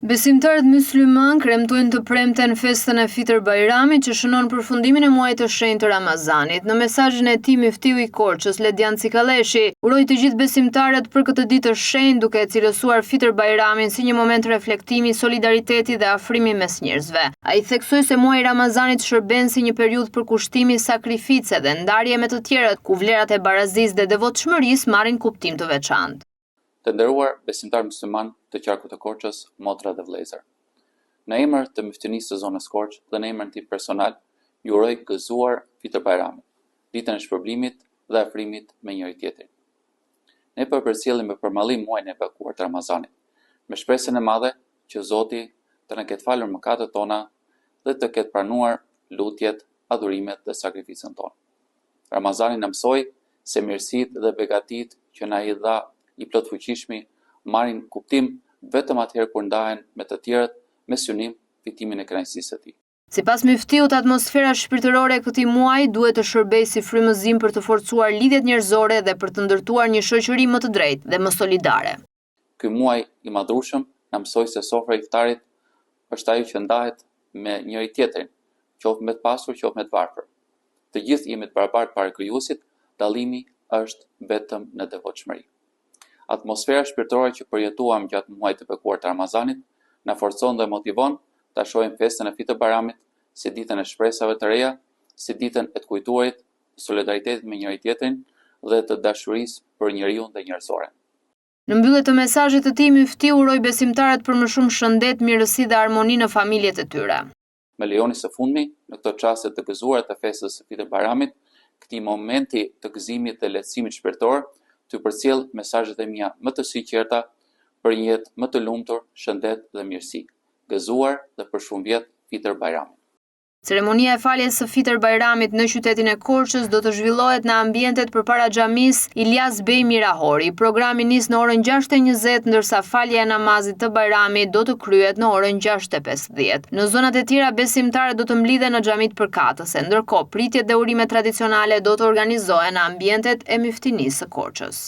Besimtarët mysliman kremtojnë të premten festën e Fitër Bajramit që shënon përfundimin e muajit të shenjtë të Ramazanit. Në mesazhin e tij Miftiu i Korçës, Ledian Cikaleshi, uroi të gjithë besimtarët për këtë ditë të shenjtë duke cilësuar Fitër Bajramin si një moment reflektimi, solidariteti dhe afrimi mes njerëzve. Ai theksoi se muaji i Ramazanit shërben si një periudhë përkushtimi, sakrifice dhe ndarje me të tjerët, ku vlerat e barazisë dhe devotshmërisë marrin kuptim të veçantë. Të nderuar besimtar musliman të qarkut të Korçës, motra dhe vëllezër. Në emër të Myftinisë së zonës Korçë dhe në emër tim personal, ju uroj gëzuar Fitër Bajramit, ditën e shpërblimit dhe afrimit me njëri tjetrin. Ne përcjellim me përmallim muajin e bekuar të Ramazanit, me shpresën e madhe që Zoti të na ketë falur mëkatet tona dhe të ketë pranuar lutjet, adhurimet dhe sakrificën tonë. Ramazani na mësoi se mirësitë dhe begatitë që na i dha i plot fuqishmi marrin kuptim vetëm atëherë kur ndahen me të tjerët me synim fitimin e kënaqësisë së tij. Sipas Miftiut, atmosfera shpirtërore e këtij muaji duhet të shërbejë si frymëzim për të forcuar lidhjet njerëzore dhe për të ndërtuar një shoqëri më të drejtë dhe më solidare. Ky muaj i madhrueshëm na mësoi se sofra e iftarit është ajo që ndahet me njëri tjetrin, qoftë me të pasur, qoftë me të varfër. Të gjithë jemi të barabartë para Krijuesit, dallimi është vetëm në devotshmëri. Atmosfera shpirtërore që përjetuam gjatë muajit të bekuar të Ramazanit na forcon dhe motivon ta shohim festën e Fitër Bajramit si ditën e shpresave të reja, si ditën e të kujtuarit, solidaritetit me njëri tjetrin dhe të dashurisë për njeriu dhe njerëzoren. Në mbyllje të mesazhit të tij, Miftiu uroi besimtarët për më shumë shëndet, mirësi dhe armoni në familjet e tyre. Me lejoni së fundmi, në këto çaste të gëzuara të festës së Fitër Bajramit, këtij momenti të gëzimit dhe lehtësimit shpirtëror, të përcjell mesazhet e mia më të sinqerta për një jetë më të lumtur, shëndet dhe mirësi. Gëzuar dhe për shumë vjet Fitër Bajramit. Ceremonia e faljes së Fitër Bajramit në qytetin e Korçës do të zhvillohet në ambientet përpara xhamisë Ilyas Bej Mirahori. Programi nis në orën 6:20, ndërsa falja e namazit të Bajramit do të kryhet në orën 6:50. Në zonat e tjera besimtarët do të mblidhen në xhamit përkatëse, ndërkohë pritjet dhe urimet tradicionale do të organizohen në ambientet e Myftinisë së Korçës.